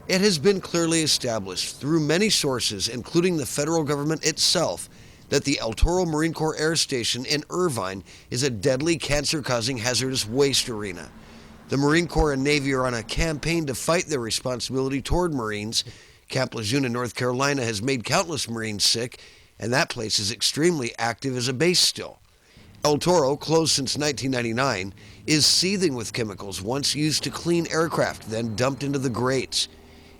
It has been clearly established through many sources, including the federal government itself, that the El Toro Marine Corps Air Station in Irvine is a deadly, cancer-causing hazardous waste arena. The Marine Corps and Navy are on a campaign to fight their responsibility toward Marines. Camp Lejeune in North Carolina has made countless Marines sick, and that place is extremely active as a base still. El Toro, closed since 1999, is seething with chemicals once used to clean aircraft, then dumped into the grates.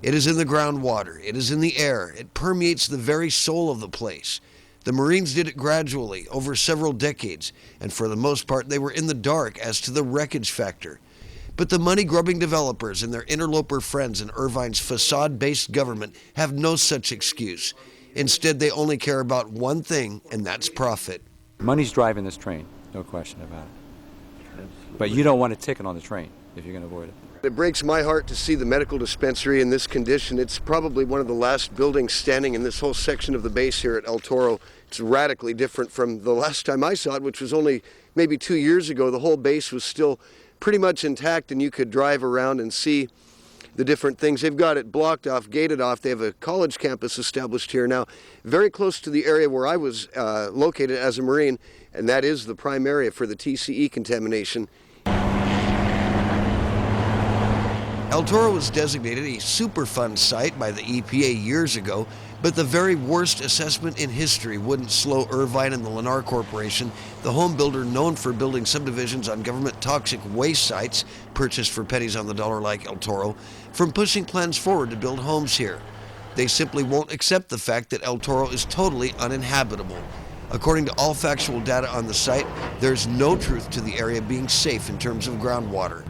It is in the groundwater, it is in the air, it permeates the very soul of the place. The Marines did it gradually, over several decades, and for the most part they were in the dark as to the wreckage factor. But the money-grubbing developers and their interloper friends in Irvine's facade-based government have no such excuse. Instead, they only care about one thing, and that's profit. Money's driving this train, no question about it. But you don't want a ticket on the train if you're going to avoid it. It breaks my heart to see the medical dispensary in this condition. It's probably one of the last buildings standing in this whole section of the base here at El Toro. It's radically different from the last time I saw it, which was only maybe 2 years ago. The whole base was still pretty much intact, and you could drive around and see the different things. They've got it blocked off, gated off. They have a college campus established here now, very close to the area where I was located as a Marine, and that is the prime area for the TCE contamination. El Toro was designated a Superfund site by the EPA years ago, but the very worst assessment in history wouldn't slow Irvine and the Lennar Corporation, the home builder known for building subdivisions on government toxic waste sites purchased for pennies on the dollar like El Toro, from pushing plans forward to build homes here. They simply won't accept the fact that El Toro is totally uninhabitable. According to all factual data on the site, there's no truth to the area being safe in terms of groundwater.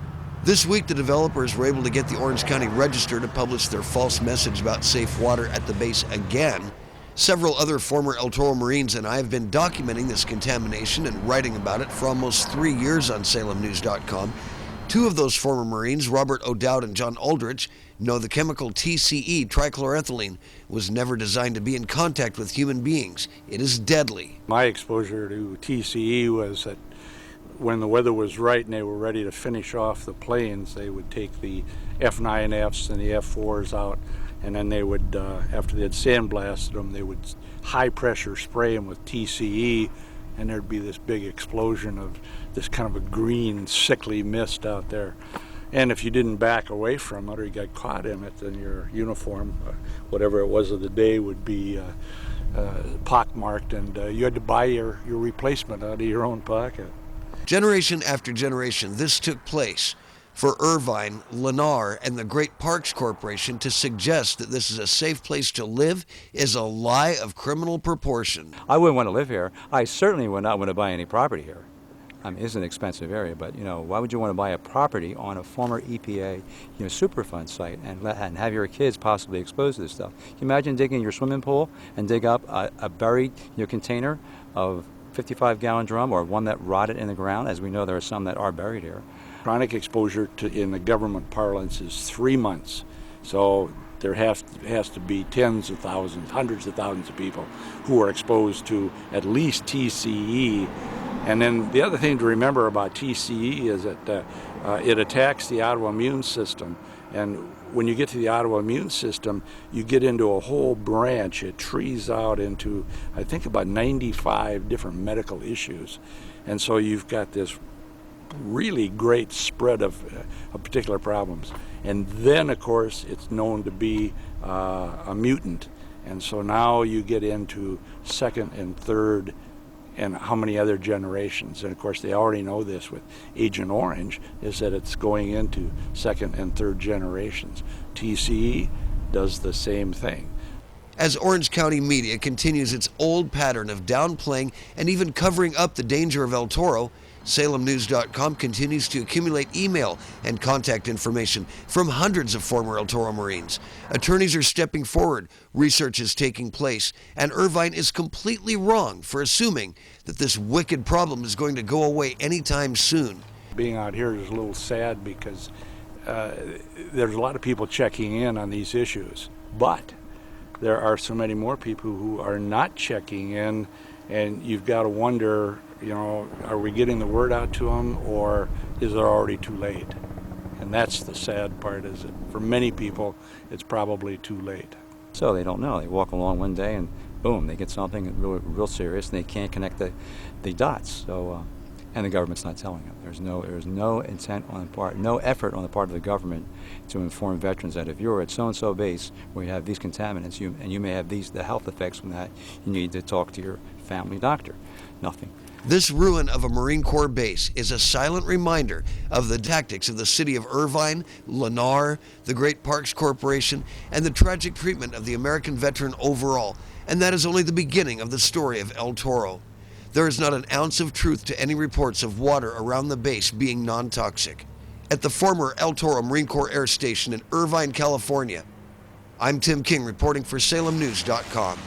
This week, the developers were able to get the Orange County Register to publish their false message about safe water at the base again. Several other former El Toro Marines and I have been documenting this contamination and writing about it for almost 3 years on SalemNews.com. Two of those former Marines, Robert O'Dowd and John Aldrich, know the chemical TCE, trichloroethylene, was never designed to be in contact with human beings. It is deadly. My exposure to TCE was that when the weather was right and they were ready to finish off the planes, they would take the F9Fs and the F4s out, and then they would, after they had sandblasted them, they would high pressure spray them with TCE, and there'd be this big explosion of this kind of a green, sickly mist out there. And if you didn't back away from it or you got caught in it, then your uniform, whatever it was of the day, would be pockmarked, and you had to buy your replacement out of your own pocket. Generation after generation, this took place. For Irvine, Lennar, and the Great Parks Corporation to suggest that this is a safe place to live is a lie of criminal proportion. I wouldn't want to live here. I certainly would not want to buy any property here. I mean, it's an expensive area, but why would you want to buy a property on a former EPA, Superfund site and have your kids possibly exposed to this stuff? Can you imagine digging your swimming pool and dig up a buried container of 55-gallon drum, or one that rotted in the ground, as we know there are some that are buried here? Chronic exposure in the government parlance is 3 months. So there has to be tens of thousands, hundreds of thousands of people who are exposed to at least TCE. And then the other thing to remember about TCE is that it attacks the autoimmune system. And when you get to the autoimmune system, you get into a whole branch. It trees out into, I think, about 95 different medical issues. And so you've got this really great spread of particular problems. And then, of course, it's known to be a mutant. And so now you get into second and third and how many other generations. And of course, they already know this with Agent Orange, is that it's going into second and third generations. TCE does the same thing. As Orange County media continues its old pattern of downplaying and even covering up the danger of El Toro, SalemNews.com continues to accumulate email and contact information from hundreds of former El Toro Marines. Attorneys are stepping forward, research is taking place, and Irvine is completely wrong for assuming that this wicked problem is going to go away anytime soon. Being out here is a little sad because there's a lot of people checking in on these issues, but there are so many more people who are not checking in, and you've got to wonder, are we getting the word out to them, or is it already too late? And that's the sad part, is that for many people, it's probably too late. So they don't know. They walk along one day and boom, they get something real serious, and they can't connect the dots. So, and the government's not telling them. There's no intent on the part, no effort on the part of the government to inform veterans that if you're at so-and-so base where you have these contaminants, and you may have the health effects from that, you need to talk to your family doctor. Nothing. This ruin of a Marine Corps base is a silent reminder of the tactics of the city of Irvine, Lennar, the Great Parks Corporation, and the tragic treatment of the American veteran overall. And that is only the beginning of the story of El Toro. There is not an ounce of truth to any reports of water around the base being non-toxic. At the former El Toro Marine Corps Air Station in Irvine, California, I'm Tim King reporting for SalemNews.com.